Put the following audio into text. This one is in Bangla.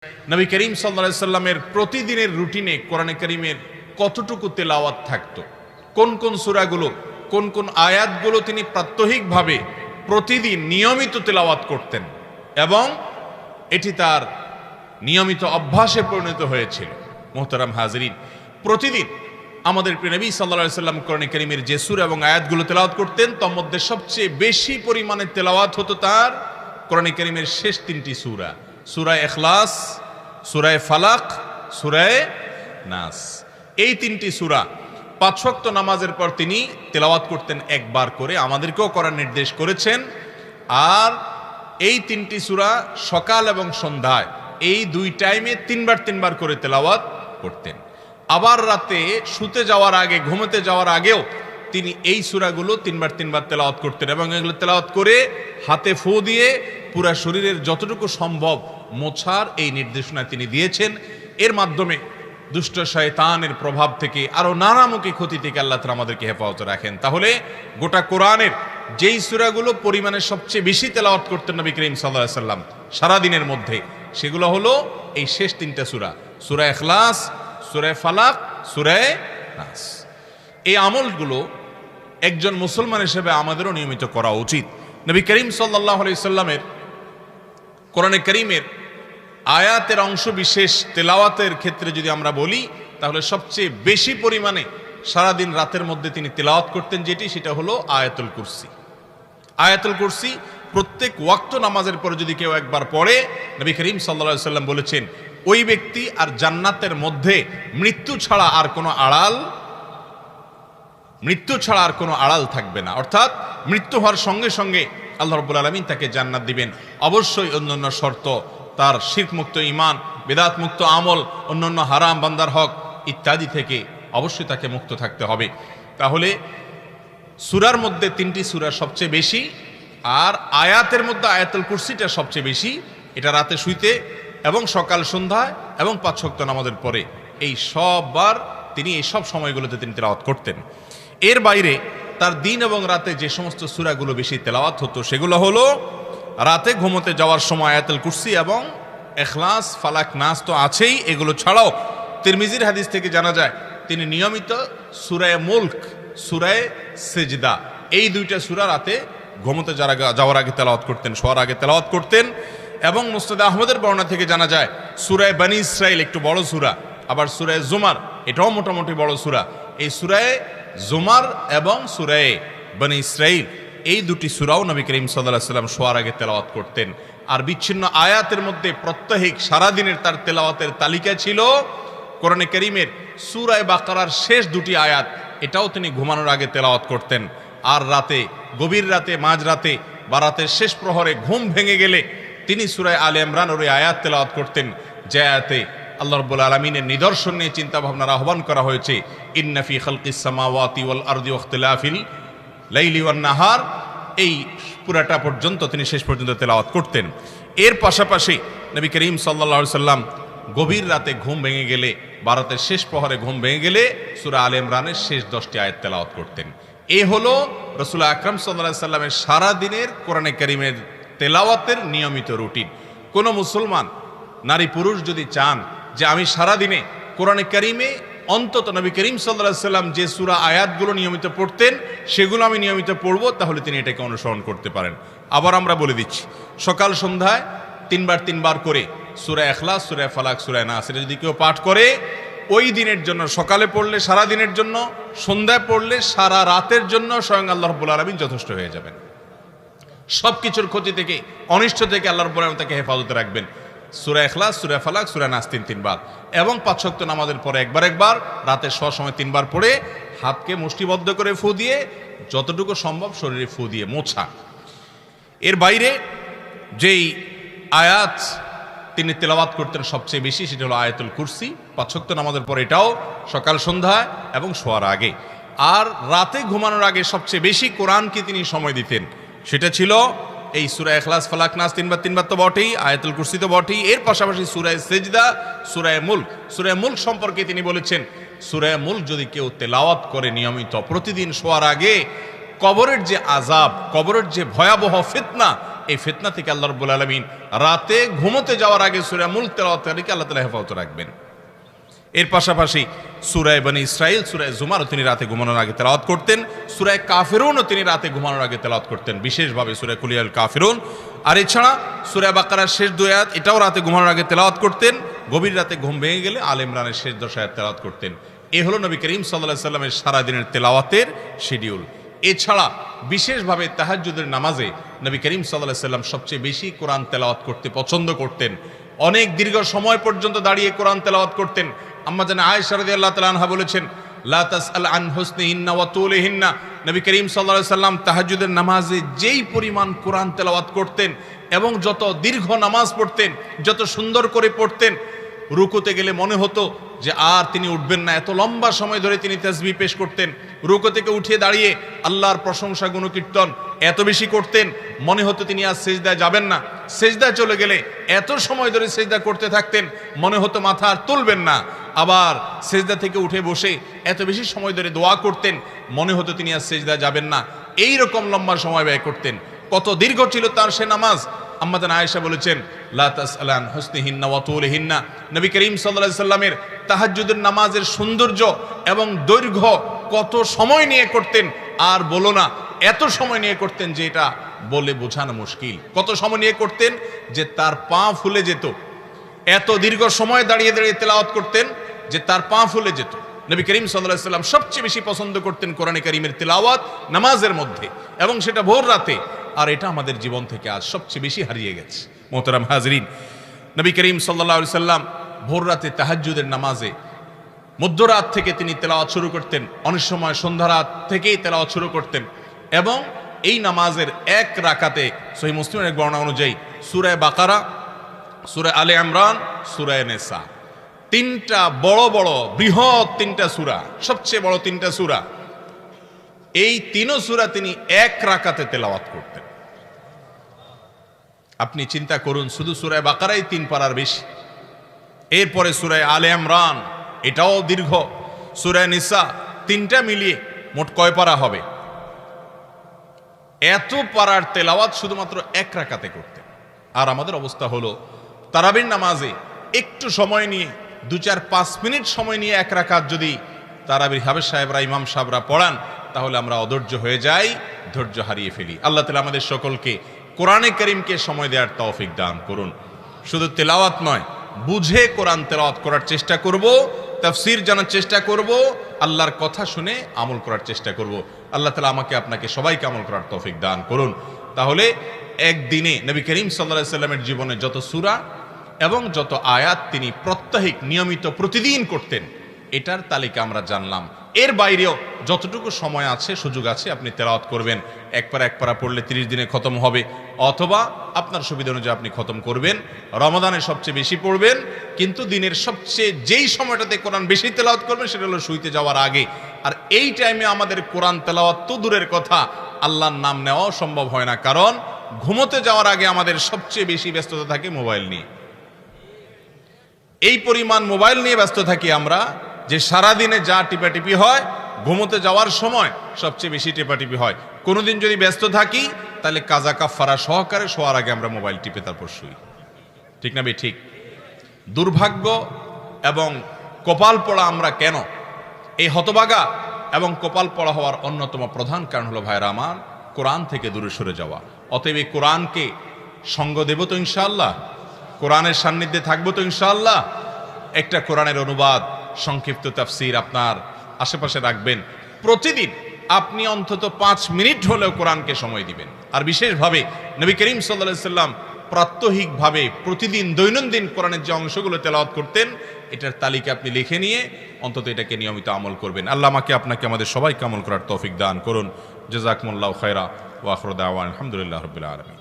নবী করিম সাল্লাল্লাহু আলাইহি সাল্লামের প্রতিদিনের রুটিনে কোরআনে কারীমের কতটুকু তেলাওয়াত থাকতো, কোন কোন সূরাগুলো, কোন কোন আয়াতগুলো তিনি প্রাত্যহিকভাবে প্রতিদিন নিয়মিত তেলাওয়াত করতেন এবং এটি তার নিয়মিত অভ্যাসে পরিণত হয়েছিল। মোহতারাম হাজরিন, প্রতিদিন আমাদের প্রিয় নবী সাল্লাল্লাহু আলাইহি সাল্লাম কোরআনে কারীমের যে সূরা এবং আয়াতগুলো তেলাওয়াত করতেন তার মধ্যে সবচেয়ে বেশি পরিমাণে তেলাওয়াত হতো তার কোরআনে কারীমের শেষ তিনটি সূরা, সূরা ইখলাস, সূরা ফালাক, সূরা নাস। এই তিনটি সূরা পাঁচ ওয়াক্ত নামাজের পর তিনি তেলাওয়াত করতেন একবার করে, আমাদেরকেও করার নির্দেশ করেছেন। আর এই তিনটি সূরা সকাল এবং সন্ধ্যায় এই দুই টাইমে তিনবার করে তেলাওয়াত করতেন। আবার রাতে শুতে যাওয়ার আগে, ঘুমোতে যাওয়ার আগেও তিনি এই সূরাগুলো তিনবার তেলাওয়াত করতেন এবং এগুলো তেলাওয়াত করে হাতে ফু দিয়ে পুরা শরীরের যতটুকু সম্ভব মোছার এই নির্দেশনা তিনি দিয়েছেন। এর মাধ্যমে দুষ্ট শয়তানের প্রভাব থেকে আরো নানামুখী ক্ষতি থেকে আল্লাহ তাআলা আমাদেরকে হেফাজত রাখেন। তাহলে গোটা কোরআনের যেই সূরাগুলো পরিমাণে সবচেয়ে বেশি তেলাওয়াত করতেন নবী করিম সাল্লাল্লাহু আলাইহি সাল্লাম সারাদিনের মধ্যে, সেগুলো হলো এই শেষ তিনটা সূরা, সূরা ইখলাস, সূরা ফালাক, সূরা নাস। এই আমলগুলো একজন মুসলমান হিসেবে আমাদেরও নিয়মিত করা উচিত। নবী করিম সাল্লাল্লাহু আলাইহি সাল্লামের কোরআনে কারীমের আয়াতের অংশ বিশেষ তেলাওয়াতের ক্ষেত্রে যদি আমরা বলি, তাহলে সবচেয়ে বেশি পরিমাণে সারাদিন রাতের মধ্যে তিনি তেলাওয়াত করতেন যেটি, সেটা হলো আয়াতুল কুরসি। আয়াতুল কুরসি প্রত্যেক ওয়াক্ত নামাজের পরে যদি কেউ একবার পড়ে, নবী করিম সাল্লাল্লাহু আলাইহি সাল্লাম বলেছেন ওই ব্যক্তি আর জান্নাতের মধ্যে মৃত্যু ছাড়া আর কোনো আড়াল থাকবে না। অর্থাৎ মৃত্যু হওয়ার সঙ্গে সঙ্গে আল্লাহ রাব্বুল আলামিন তাকে জান্নাত দিবেন। অবশ্যই অন্যান্য শর্ত, তার শিরক মুক্ত ঈমান, বিদআত মুক্ত আমল, অন্যান্য হারাম বান্দার হক ইত্যাদি থেকে অবশ্যই তাকে মুক্ত থাকতে হবে। তাহলে সূরার মধ্যে তিনটি সূরা সবচেয়ে বেশি, আর আয়াতের মধ্যে আয়াতুল কুরসিটা সবচেয়ে বেশি। এটা রাতে শুইতে এবং সকাল সন্ধ্যায় এবং পাঁচ ওয়াক্ত নামাজের পরে এই সববার তিনি এই সব সময়গুলোতে তিনি তেলাওয়াত করতেন। এর বাইরে তার দিন এবং রাতে যে সমস্ত সূরাগুলো বেশি তেলাওয়াত হতো সেগুলো হলো রাতে ঘুমোতে যাওয়ার সময় আয়াতুল কুরসি এবং ইখলাস, ফালাক, নাস তো আছেই, এগুলো ছাড়াও তিরমিজির হাদিস থেকে জানা যায় তিনি নিয়মিত সূরা মুলক, সূরা সিজদা, এই দুইটা সূরা রাতে ঘুমোতে যাওয়ার আগে তেলাওয়াত করতেন, শোয়ার আগে তেলাওয়াত করতেন। এবং মুসনাদ আহমদের বর্ণনা থেকে জানা যায় সূরা বনী ইসরাইল একটু বড় সূরা, আবার সূরা জুমার এটাও মোটামুটি বড় সূরা। এই সূরা জুমার এবং সূরা বনী ইসরাইল এই দুটি সূরাও নবী করিম সাল্লাল্লাহু আলাইহি সাল্লাম শোয়ার আগে তেলাওয়াত করতেন। আর বিচ্ছিন্ন আয়াতের মধ্যে প্রত্যেক সারাদিনের তার তেলাওয়াতের তালিকা ছিল কোরআনে কারীমের সূরা বাকারার শেষ দুটি আয়াত, এটাও তিনি ঘুমানোর আগে তেলাওয়াত করতেন। আর রাতে, গভীর রাতে, মাঝরাতে বা রাতের শেষ প্রহরে ঘুম ভেঙে গেলে তিনি সূরা আলে ইমরান ওই আয়াত তেলাওয়াত করতেন, যে আয়াতে আল্লাহ রাব্বুল আলামিনের নিদর্শন নিয়ে চিন্তা ভাবনার আহ্বান করা হয়েছে, ইন্না ফি খালকিস সামাওয়াতি ওয়াল আরদি ওয়াখতিলাফিল লাইলি ওয়ান নাহার। এই পুরাটা পর্যন্ত তিনি শেষ পর্যন্ত তেলাওয়াত করতেন। এর পাশাপাশি নবী করিম সাল্লাল্লাহু আলাইহি সাল্লাম গভীর রাতে ঘুম ভেঙে গেলে বা রাতের শেষ প্রহরে ঘুম ভেঙে গেলে সূরা আলে ইমরানের শেষ 10টি আয়াত তেলাওয়াত করতেন। এই হলো রাসূল আকরাম সাল্লাল্লাহু আলাইহি সাল্লামের সারা দিনের কোরআনে কারীমের তেলাওয়াতের নিয়মিত রুটিন। কোন মুসলমান নারী পুরুষ যদি চান যে আমি সারা দিনে কোরআনে কারীমে অন্তত নবী করিম সাল্লাল্লাহু আলাইহি সাল্লাম যে সূরা আয়াতগুলো নিয়মিত পড়তেন সেগুলো আমি নিয়মিত পড়ব, তাহলে তিনি এটাকে অনুসরণ করতে পারেন। আবার আমরা বলে দিচ্ছি, সকাল সন্ধ্যায় তিনবার করে সূরা ইখলাস, সূরা ফালাক, সূরা নাস এটা যদি কেউ পাঠ করে ওই দিনের জন্য, সকালে পড়লে সারা দিনের জন্য, সন্ধ্যায় পড়লে সারা রাতের জন্য স্বয়ং আল্লাহ রাব্বুল আলামিন যথেষ্ট হয়ে যাবেন। সবকিছুর ক্ষতি থেকে, অনিষ্ট থেকে আল্লাহ রাব্বুল আলামিন তাকে হেফাজতে রাখবেন। সূরা ইখলাস, সূরা ফালাক, সূরা নাস তিনবার এবং পাঁচ ওয়াক্ত নামাজের পরে একবার, রাতে শোয়ার সময় তিনবার পড়ে হাতকে মুষ্টিবদ্ধ করে ফু দিয়ে যতটুকু সম্ভব শরীরে ফু দিয়ে মোছা। এর বাইরে যেই আয়াত তিনি তেলাওয়াত করতেন সবচেয়ে বেশি সেটা হলো আয়াতুল কুরসি। পাঁচ ওয়াক্ত নামাজের পরে এটাও সকাল সন্ধ্যায় এবং শোয়ার আগে। আর রাতে ঘুমানোর আগে সবচেয়ে বেশি কোরআনকে তিনি সময় দিতেন, সেটা ছিল এই সূরা ইখলাস, ফালাক, নাস তিনবার তো বটেই, আয়াতুল কুরসি তো বটেই, এর পাশাপাশি সূরা সিজদা, সূরা মুলক। সূরা মুলক সম্পর্কে তিনি বলেছেন, সূরা মুলক যদি কেউ তেলাওয়াত করে নিয়মিত প্রতিদিন শোয়ার আগে, কবরের যে আযাব, কবরের যে ভয়াবহ ফিতনা, এই ফিতনা থেকে আল্লাহ রাব্বুল আলামিন রাতে ঘুমোতে যাওয়ার আগে সূরা মুলক তেলাওয়াত করে আল্লাহ তাআলা হেফাজত রাখবেন। এর পাশাপাশি সূরা বনী ইসরাইল, সূরা জুমারও তিনি রাতে ঘুমানোর আগে তেলাওয়াত করতেন। সূরা কাফিরুনও তিনি রাতে ঘুমানোর আগে তেলাওয়াত করতেন, বিশেষভাবে সূরা কুলিয়াল কাফিরুন। আর এছাড়া সূরা বাকারার শেষ 2 আয়াত এটাও রাতে ঘুমানোর আগে তেলাওয়াত করতেন। গভীর রাতে ঘুম ভেঙে গেলে আলে ইমরানের শেষ 10 আয়াত তেলাওয়াত করতেন। এ হলো নবী করিম সাল্লাল্লাহু আলাইহি সাল্লামের সারাদিনের তেলাওয়াতের শিডিউল। এছাড়া বিশেষভাবে তাহাজ্জুদের নামাজে নবী করিম সাল্লাল্লাহু আলাইহি সাল্লাম সবচেয়ে বেশি কোরআন তেলাওয়াত করতে পছন্দ করতেন। অনেক দীর্ঘ সময় পর্যন্ত দাঁড়িয়ে কোরআন তেলাওয়াত করতেন। আম্মা জান আয়েশা রাদিয়াল্লাহু তাআলা আনহা বলেছেন, লা তাসআল আন হুসনিহিন্না ওয়া তুলিহিন্না। নবী করিম সাল্লাল্লাহু আলাইহি সাল্লাম তাহাজ্জুদের নামাজে যেই পরিমাণ কোরআন তেলাওয়াত করতেন এবং যত দীর্ঘ নামাজ পড়তেন, যত সুন্দর করে পড়তেন, রুকুতে গেলে মনে হতো যে আর তিনি উঠবেন না, এত লম্বা সময় ধরে তিনি তাসবিহ পেশ করতেন। রুকু থেকে উঠে দাঁড়িয়ে আল্লাহর প্রশংসা গুণকীর্তন এত বেশি করতেন, মনে হতো তিনি আর সেজদায় যাবেন না। সেজদায় চলে গেলে এত সময় ধরে সেজদা করতে থাকতেন, মনে হতো মাথা আর তুলবেন না। আবার সেজদা থেকে উঠে বসে এত বেশি সময় ধরে দোয়া করতেন, মনে হতো তিনি আর সেজদায় যাবেন না। এই রকম লম্বা সময় ব্যয় করতেন। কত দীর্ঘ ছিল তার সে নামাজ। আম্মা জান আয়েশা বলেছেন, লা তাসআল আন হুসনিহিন্না ওয়া তুলিহিন্না। নবী করিম সাল্লাল্লাহু আলাইহি সাল্লামের তাহাজ্জুদের নামাজের সৌন্দর্য এবং দৈর্ঘ্য কত সময় নিয়ে করতেন আর বলো না, এত সময় নিয়ে করতেন যে এটা বলে বোঝানো মুশকিল। কত সময় নিয়ে করতেন যে তার পা ফুলে যেত। এত দীর্ঘ সময় দাঁড়িয়ে দাঁড়িয়ে তেলাওয়াত করতেন যে তার পা ফুলে যেত। নবী করিম সাল্লাল্লাহু আলাইহি সাল্লাম সবচেয়ে বেশি পছন্দ করতেন কোরআনে কারীমের তেলাওয়াত নামাজের মধ্যে, এবং সেটা ভোর রাতে। আর এটা আমাদের জীবন থেকে আজ সবচেয়ে বেশি হারিয়ে গেছে। মোহতারাম হাজরিন, নবী করিম সাল্লাল্লাহু আলাইহি সাল্লাম ভোর রাতে তাহাজ্জুদের নামাজে মধ্যরাত থেকে তিনি তেলাওয়াত শুরু করতেন, অনেক সময় সন্ধ্যা রাত থেকেই তেলাওয়াত শুরু করতেন। এবং এই নামাজের এক রাকাতে সহিহ মুসলিমের এক বর্ণনা অনুযায়ী সূরা বাকারা, সূরা আলে ইমরান, সূরা নিসা, তিনটা বড় বড় বৃহৎ তিনটা সূরা, সবচেয়ে বড় তিনটা সূরা, এই তিনও সূরা তিনি এক রাকাতে তেলাওয়াত করতেন। আপনি চিন্তা করুন, শুধু সূরা বাকারাই 3 পারার বেশি। এরপরে সূরা আলে ইমরান, এটাও দীর্ঘ। সূরা নিসা, তিনটা মিলিয়ে মোট কয় পারা হবে? এত পারার তেলাওয়াত শুধুমাত্র এক রাকাতে করতেন। আর আমাদের অবস্থা হলো তারাবির নামাজে একটু সময় নিয়ে 2-4-5 মিনিট সময় নিয়ে এক রাকাত যদি তারাবির হাফেজ সাহেবরা, ইমাম সাহেবরা পড়ান, তাহলে আমরা অধৈর্য হয়ে যাই, ধৈর্য হারিয়ে ফেলি। আল্লাহ তাআলা আমাদের সকলকে কোরআনে কারীমকে সময় দেওয়ার তৌফিক দান করুন। শুধু তেলাওয়াত নয়, বুঝে কোরআন তেলাওয়াত করার চেষ্টা করব, তাফসীর জানার চেষ্টা করব, আল্লাহর কথা শুনে আমল করার চেষ্টা করব। আল্লাহ তাআলা আমাকে আপনাকে সবাইকে আমল করার তৌফিক দান করুন। তাহলে একদিনে নবী করিম সাল্লাল্লাহু আলাইহি সাল্লামের জীবনে যত সূরা এবং যত আয়াত তিনি প্রত্যহিক নিয়মিত প্রতিদিন করতেন, এটার তালিকা আমরা জানলাম। এর বাইরেও যতটুকু সময় আছে, সুযোগ আছে, আপনি তেলাওয়াত করবেন। এক পারা পড়লে 30 দিনে খতম হবে, অথবা আপনার সুবিধা অনুযায়ী আপনি খতম করবেন। রমাদানে সবচেয়ে বেশি পড়বেন, কিন্তু দিনের সবচেয়ে যেই সময়টাতে কোরআন বেশি তেলাওয়াত করবেন সেটা হলো শুইতে যাওয়ার আগে। আর এই টাইমে আমাদের কোরআন তেলাওয়াত তো দূরের কথা, আল্লাহর নাম নেওয়াও সম্ভব হয় না, কারণ ঘুমোতে যাওয়ার আগে আমাদের সবচেয়ে বেশি ব্যস্ততা থাকে মোবাইল নিয়ে। এই পরিমাণ মোবাইল নিয়ে ব্যস্ত থাকি আমরা যে সারাদিনে যা টিপাটিপি হয়, ঘুমোতে যাওয়ার সময় সবচেয়ে বেশি টিপাটিপি হয়। কোনোদিন যদি ব্যস্ত থাকি, তাহলে কাজা কাফারা সহকারে শোয়ার আগে আমরা মোবাইল টিপে তারপর শুই। ঠিক না বে ঠিক? দুর্ভাগ্য এবং কপাল পড়া আমরা কেন? এই হতভাগা এবং কপাল পড়া হওয়ার অন্যতম প্রধান কারণ হলো, ভাইরা আমার, কোরআন থেকে দূরে সরে যাওয়া। অতএব এই কোরআনকে সঙ্গ দেব তো ইনশাআল্লাহ, কোরআনের সান্নিধ্যে থাকবো তো ইনশাআল্লাহ। একটা কোরআনের অনুবাদ, সংক্ষিপ্ত তাফসীর আপনার আশেপাশে রাখবেন। প্রতিদিন আপনি অন্তত 5 মিনিট হলেও কোরআনকে সময় দিবেন। আর বিশেষভাবে নবী করিম সাল্লাল্লাহু আলাইহি সাল্লাম প্রাত্যহিকভাবে প্রতিদিন দৈনন্দিন কোরআনের যে অংশগুলো তেলাওয়াত করতেন, এটার তালিকা আপনি লিখে নিয়ে অন্তত এটাকে নিয়মিত আমল করবেন। আল্লাহ আমাকে আপনাকে আমাদের সবাইকে আমল করার তৌফিক দান করুন। জাযাকুমুল্লাহু খায়রা ওয়া আখিরু দাওয়ানা আলহামদুলিল্লাহি রাব্বিল আলামিন।